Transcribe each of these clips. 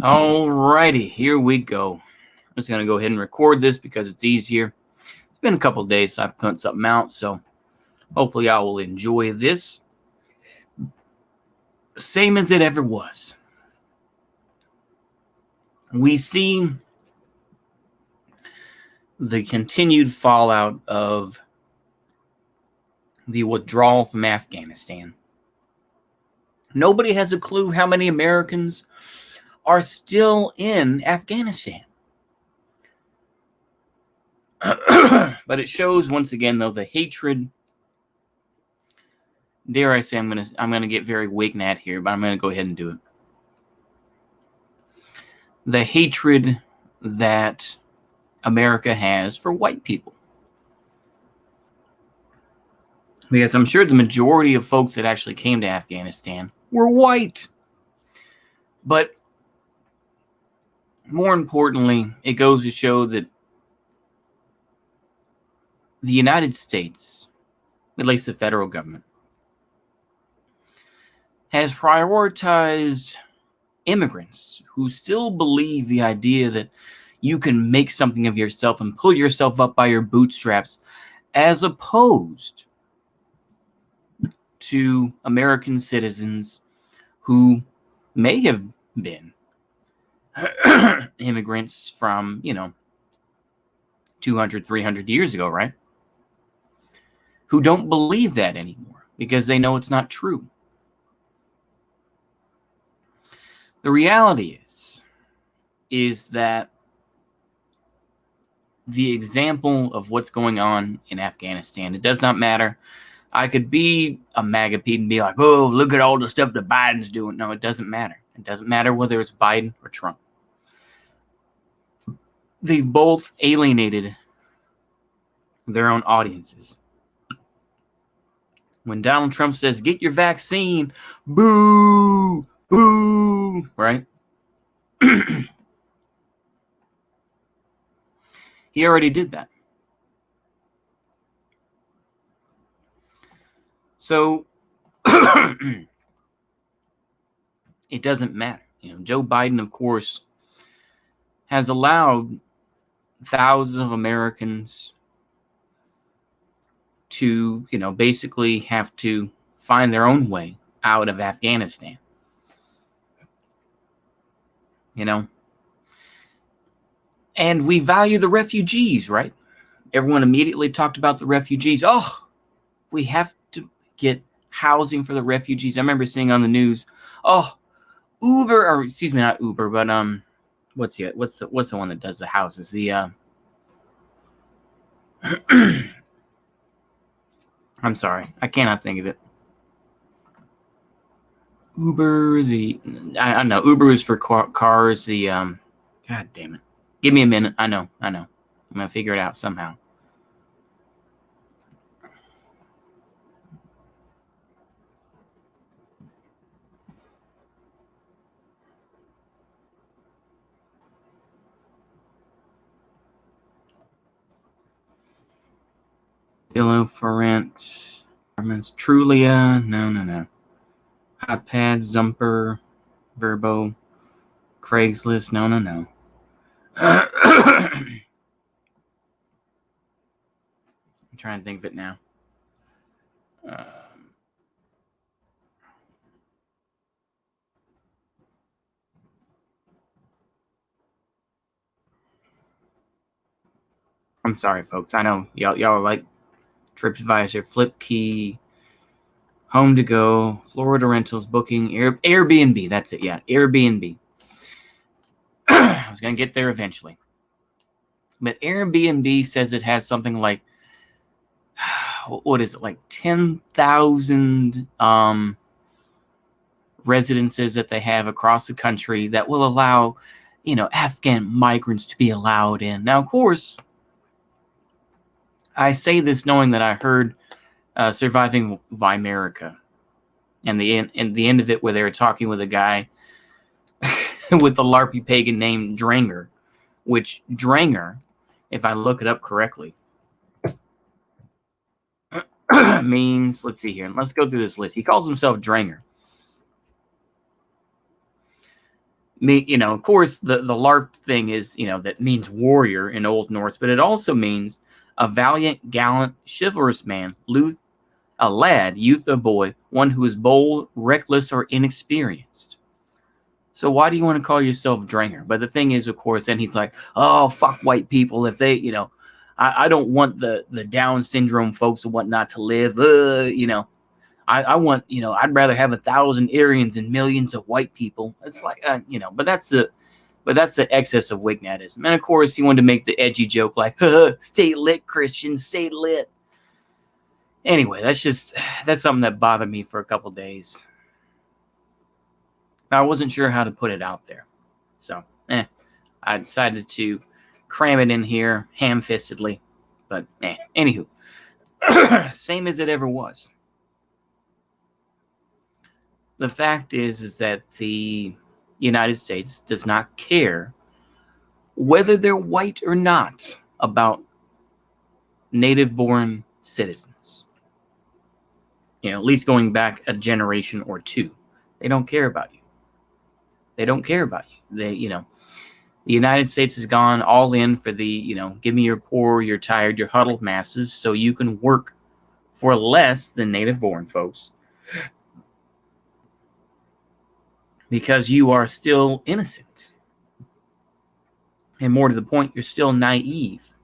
Alrighty, here we go. I'm just going to go ahead and record this because it's easier. It's been a couple of days since I've put something out, so hopefully I will enjoy this. Same as it ever was. We see the continued fallout of the withdrawal from Afghanistan. Nobody has a clue how many Americans are still in Afghanistan. But it shows once again, though, the hatred. Dare I say, I'm gonna get very Wignat here, but I'm gonna go ahead and do it. The hatred that America has for white people, because I'm sure the majority of folks that actually came to Afghanistan were white. But more importantly, it goes to show that the United States, at least the federal government, has prioritized immigrants who still believe the idea that you can make something of yourself and pull yourself up by your bootstraps, as opposed to American citizens who may have been immigrants from, 200, 300 years ago, right? Who don't believe that anymore because they know it's not true. The reality is that the example of what's going on in Afghanistan, it does not matter. I could be a MAGA Pete and be like, oh, look at all the stuff that Biden's doing. No, it doesn't matter. It doesn't matter whether it's Biden or Trump. They've both alienated their own audiences. When Donald Trump says, get your vaccine, boo, boo, right? He already did that. So it doesn't matter. Joe Biden, of course, has allowed thousands of Americans to, basically have to find their own way out of Afghanistan. And we value the refugees, right? Everyone immediately talked about the refugees. Oh, we have to get housing for the refugees. I remember seeing on the news, not Uber, but what's the one that does the houses? The I'm sorry, I cannot think of it. Uber, I don't know. Uber is for cars. The God damn it. Give me a minute. I know. I'm gonna figure it out somehow. Zillow, Forent, Trulia, no. Hotpad, Zumper, Verbo, Craigslist, no. I'm trying to think of it now. I'm sorry, folks. I know y'all are like TripAdvisor, Flipkey, Home to Go, Florida Rentals, Booking, Airbnb. That's it. Yeah, Airbnb. I was going to get there eventually. But Airbnb says it has something like, what is it, like 10,000 residences that they have across the country that will allow, Afghan migrants to be allowed in. Now, of course, I say this knowing that I heard Surviving Vimerica, and the end of it where they were talking with a guy with the LARPy pagan name Dranger, which Dranger, if I look it up correctly, means, let's see here, let's go through this list. He calls himself Dranger. Of course, the LARP thing is, that means warrior in Old Norse, but it also means a valiant, gallant, chivalrous man, a lad, youth, a boy, one who is bold, reckless, or inexperienced. So why do you want to call yourself Dranger? But the thing is, of course, then he's like, oh, fuck white people. If they, I don't want the Down syndrome folks and whatnot to live. I want, I'd rather have 1,000 Aryans and millions of white people. It's like, but that's the excess of Wignatism. And of course, he wanted to make the edgy joke like, stay lit, Christians, stay lit. Anyway, that's something that bothered me for a couple days. I wasn't sure how to put it out there. So, I decided to cram it in here ham-fistedly. But, anywho, same as it ever was. The fact is that the United States does not care whether they're white or not about native-born citizens. At least going back a generation or two. They don't care about you. They don't care about you. The United States has gone all in for the, give me your poor, your tired, your huddled masses so you can work for less than native-born folks. Because you are still innocent. And more to the point, you're still naive.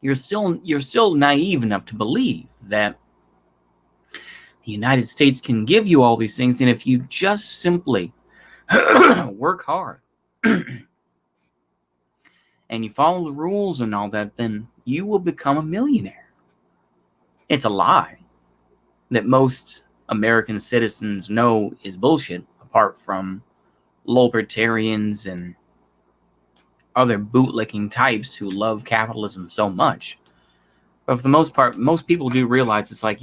You're still naive enough to believe that the United States can give you all these things, and if you just simply work hard and you follow the rules and all that, then you will become a millionaire. It's a lie that most American citizens know is bullshit, apart from libertarians and other bootlicking types who love capitalism so much. But for the most part, most people do realize it's like,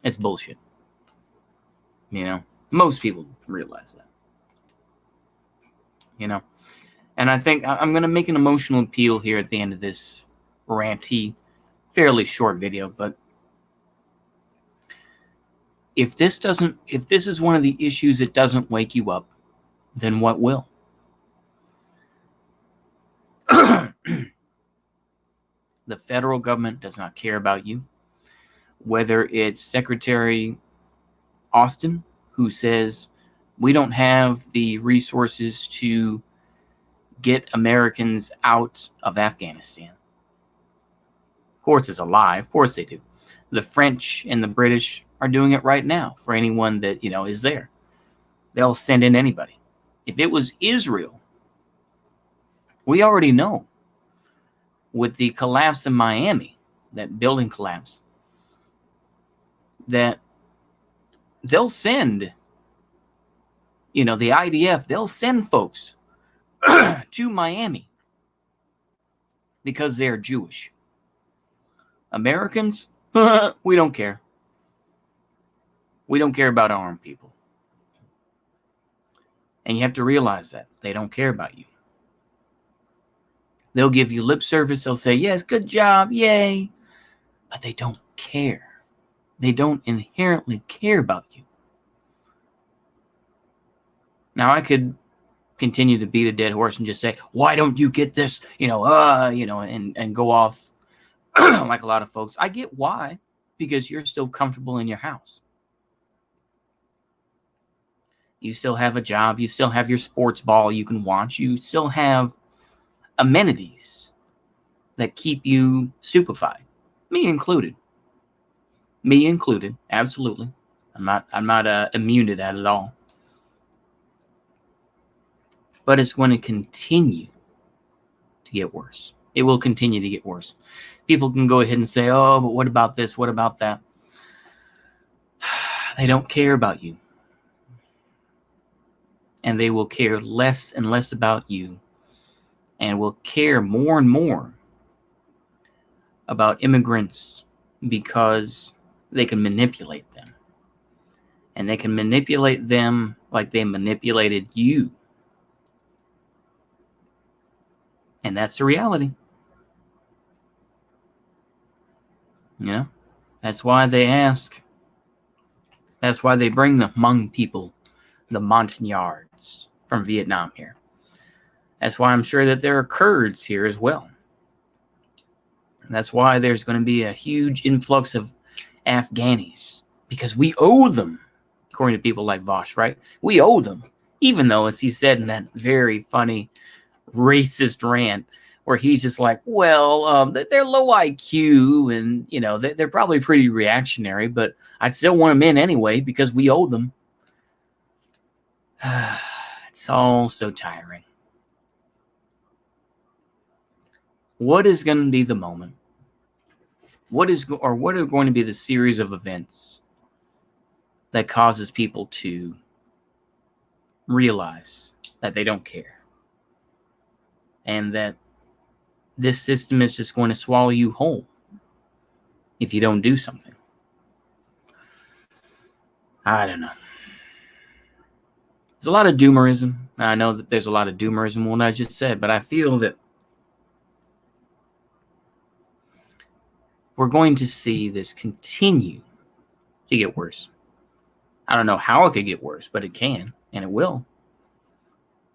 it's bullshit. Most people realize that. And I think I'm going to make an emotional appeal here at the end of this ranty, fairly short video, but if this is one of the issues that doesn't wake you up, then what will? The federal government does not care about you. Whether it's Secretary Austin, who says we don't have the resources to get Americans out of Afghanistan. Of course, it's a lie. Of course they do. The French and the British are doing it right now for anyone that, is there. They'll send in anybody. If it was Israel, we already know with the collapse in Miami, that building collapse, that they'll send, the IDF, they'll send folks to Miami because they're Jewish. Americans, we don't care. We don't care about armed people. And you have to realize that. They don't care about you. They'll give you lip service. They'll say, yes, good job, yay. But they don't care. They don't inherently care about you. Now, I could continue to beat a dead horse and just say, why don't you get this, and go off like a lot of folks. I get why. Because you're still comfortable in your house. You still have a job. You still have your sports ball you can watch. You still have amenities that keep you stupefied. Me included. Absolutely. I'm not immune to that at all. But it's going to continue to get worse. It will continue to get worse. People can go ahead and say, oh, but what about this? What about that? They don't care about you. And they will care less and less about you, and will care more and more about immigrants because they can manipulate them. And they can manipulate them like they manipulated you. And that's the reality. That's why they ask. That's why they bring the Hmong people the Montagnards from Vietnam here. That's why I'm sure that there are Kurds here as well. And that's why there's going to be a huge influx of Afghanis, because we owe them, according to people like Vosh, right? We owe them, even though, as he said in that very funny racist rant, where he's just like, well, they're low IQ and, you know, they're probably pretty reactionary, but I'd still want them in anyway because we owe them. It's all so tiring. What is going to be the moment? What are going to be the series of events that causes people to realize that they don't care and that this system is just going to swallow you whole if you don't do something? I don't know. There's a lot of doomerism. I know that there's a lot of doomerism in what I just said, but I feel that we're going to see this continue to get worse. I don't know how it could get worse, but it can, and it will.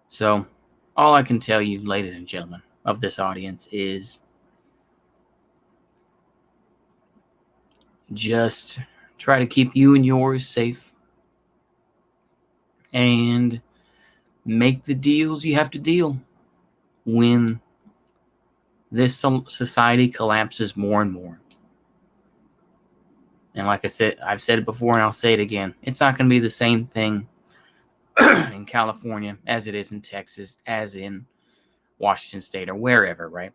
So all I can tell you, ladies and gentlemen of this audience, is just try to keep you and yours safe and make the deals you have to deal when this society collapses more and more. And like I said, I've said it before and I'll say it again. It's not going to be the same thing in California as it is in Texas, as in Washington State, or wherever, right?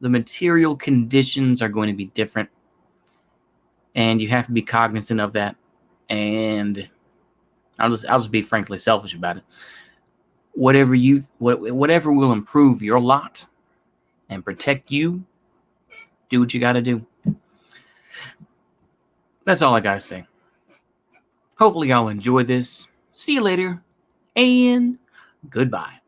The material conditions are going to be different, and you have to be cognizant of that. And I'll just be frankly selfish about it. Whatever will improve your lot and protect you, do what you got to do. That's all I got to say. Hopefully y'all enjoy this. See you later, and goodbye.